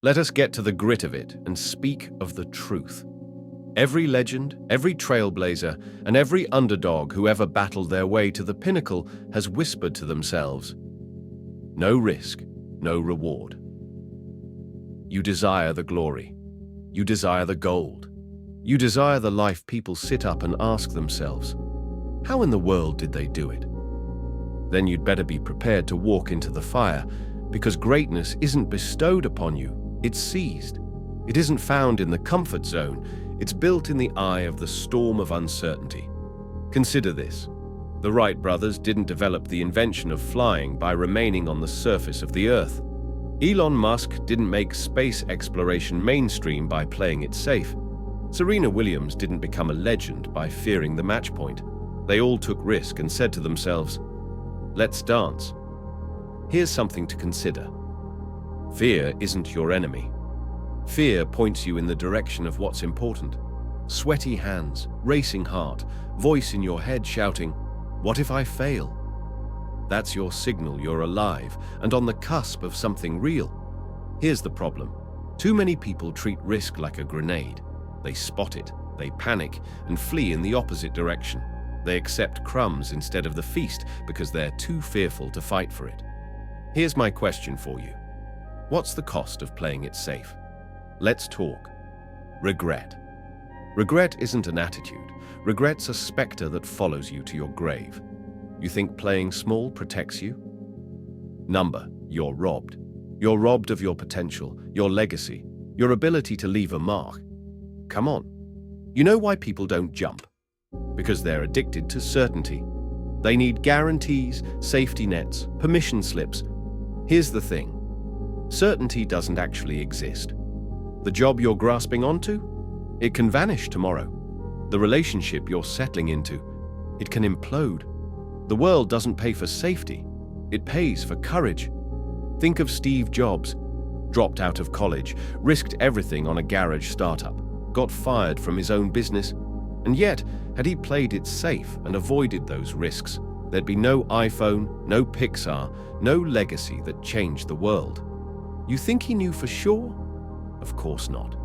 Let us get to the grit of it and speak of the truth. Every legend, every trailblazer, and every underdog who ever battled their way to the pinnacle has whispered to themselves, "No risk, no reward." You desire the glory. You desire the gold. You desire the life people sit up and ask themselves, how in the world did they do it? Then you'd better be prepared to walk into the fire, because greatness isn't bestowed upon you, it's seized. It isn't found in the comfort zone, it's built in the eye of the storm of uncertainty. Consider this. The Wright brothers didn't develop the invention of flying by remaining on the surface of the Earth. Elon Musk didn't make space exploration mainstream by playing it safe. Serena Williams didn't become a legend by fearing the match point. They all took risk and said to themselves, "Let's dance." Here's something to consider. Fear isn't your enemy. Fear points you in the direction of what's important. Sweaty hands, racing heart, voice in your head shouting, "What if I fail?" That's your signal you're alive and on the cusp of something real. Here's the problem. Too many people treat risk like a grenade. They spot it, they panic, and flee in the opposite direction. They accept crumbs instead of the feast because they're too fearful to fight for it. Here's my question for you. What's the cost of playing it safe? Let's talk. Regret. Regret isn't an attitude. Regret's a specter that follows you to your grave. You think playing small protects you? You're robbed. You're robbed of your potential, your legacy, your ability to leave a mark. Come on. You know why people don't jump? Because they're addicted to certainty. They need guarantees, safety nets, permission slips. Here's the thing. Certainty doesn't actually exist. The job you're grasping onto? It can vanish tomorrow. The relationship you're settling into? It can implode. The world doesn't pay for safety. It pays for courage. Think of Steve Jobs. Dropped out of college, risked everything on a garage startup, got fired from his own business, and yet, had he played it safe and avoided those risks, there'd be no iPhone, no Pixar, no legacy that changed the world. You think he knew for sure? Of course not.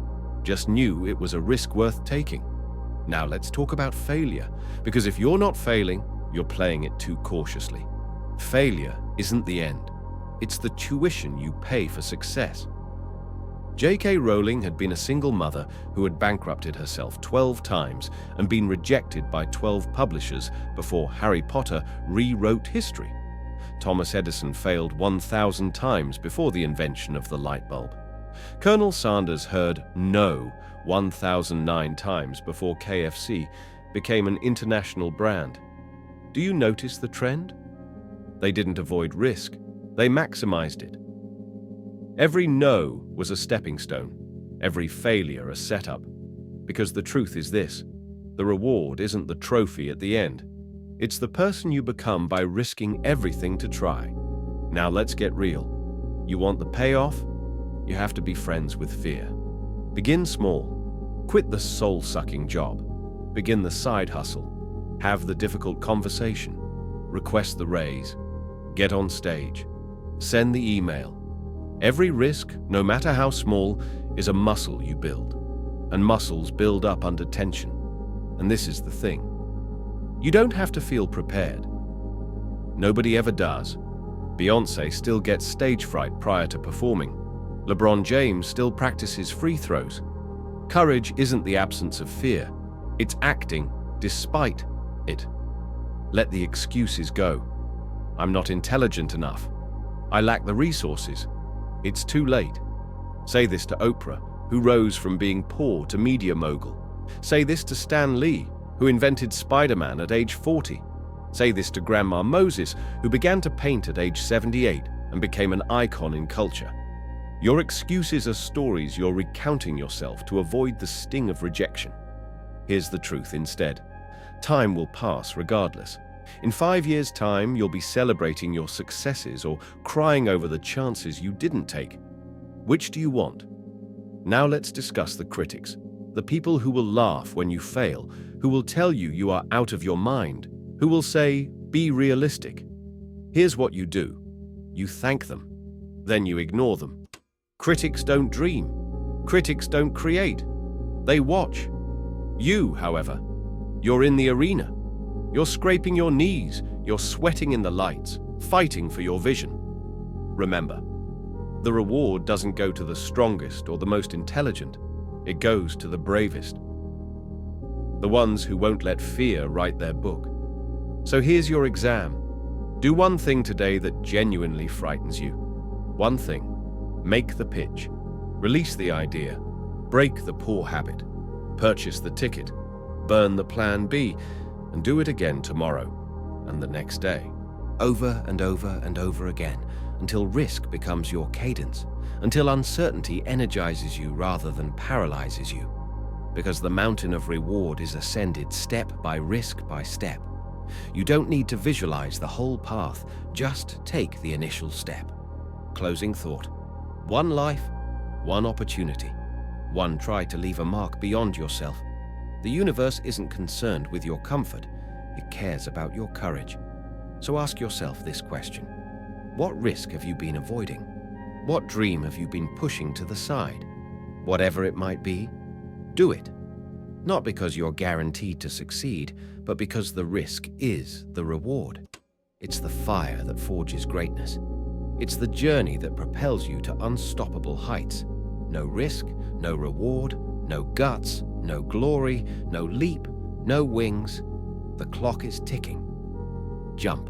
Just knew it was a risk worth taking. Now let's talk about failure, because if you're not failing, you're playing it too cautiously. Failure isn't the end. It's the tuition you pay for success. J.K. Rowling had been a single mother who had bankrupted herself 12 times and been rejected by 12 publishers before Harry Potter rewrote history. Thomas Edison failed 1,000 times before the invention of the light bulb. Colonel Sanders heard no 1,009 times before KFC became an international brand. Do you notice the trend? They didn't avoid risk. They maximized it. Every no was a stepping stone, every failure a setup. Because the truth is this, the reward isn't the trophy at the end. It's the person you become by risking everything to try. Now let's get real. You want the payoff? You have to be friends with fear. Begin small. Quit the soul-sucking job. Begin the side hustle. Have the difficult conversation. Request the raise. Get on stage. Send the email. Every risk, no matter how small, is a muscle you build. And muscles build up under tension. And this is the thing. You don't have to feel prepared. Nobody ever does. Beyoncé still gets stage fright prior to performing. LeBron James still practices free throws. Courage isn't the absence of fear. It's acting despite it. Let the excuses go. I'm not intelligent enough. I lack the resources. It's too late. Say this to Oprah, who rose from being poor to media mogul. Say this to Stan Lee, who invented Spider-Man at age 40. Say this to Grandma Moses, who began to paint at age 78 and became an icon in culture. Your excuses are stories you're recounting yourself to avoid the sting of rejection. Here's the truth instead. Time will pass regardless. In 5 years' time, you'll be celebrating your successes or crying over the chances you didn't take. Which do you want? Now let's discuss the critics, the people who will laugh when you fail, who will tell you you are out of your mind, who will say, "Be realistic." Here's what you do. You thank them. Then you ignore them. Critics don't dream. Critics don't create. They watch. You, however, you're in the arena. You're scraping your knees. You're sweating in the lights, fighting for your vision. Remember, the reward doesn't go to the strongest or the most intelligent. It goes to the bravest. The ones who won't let fear write their book. So here's your exam. Do one thing today that genuinely frightens you. One thing. Make the pitch. Release the idea. Break the poor habit. Purchase the ticket. Burn the plan B. And do it again tomorrow and the next day. Over and over and over again, until risk becomes your cadence, until uncertainty energizes you rather than paralyzes you. Because the mountain of reward is ascended step by step. You don't need to visualize the whole path, just take the initial step. Closing thought. One life, one opportunity, one try to leave a mark beyond yourself. The universe isn't concerned with your comfort, it cares about your courage. So ask yourself this question. What risk have you been avoiding? What dream have you been pushing to the side? Whatever it might be, do it. Not because you're guaranteed to succeed, but because the risk is the reward. It's the fire that forges greatness. It's the journey that propels you to unstoppable heights. No risk, no reward, no guts, no glory, no leap, no wings. The clock is ticking. Jump.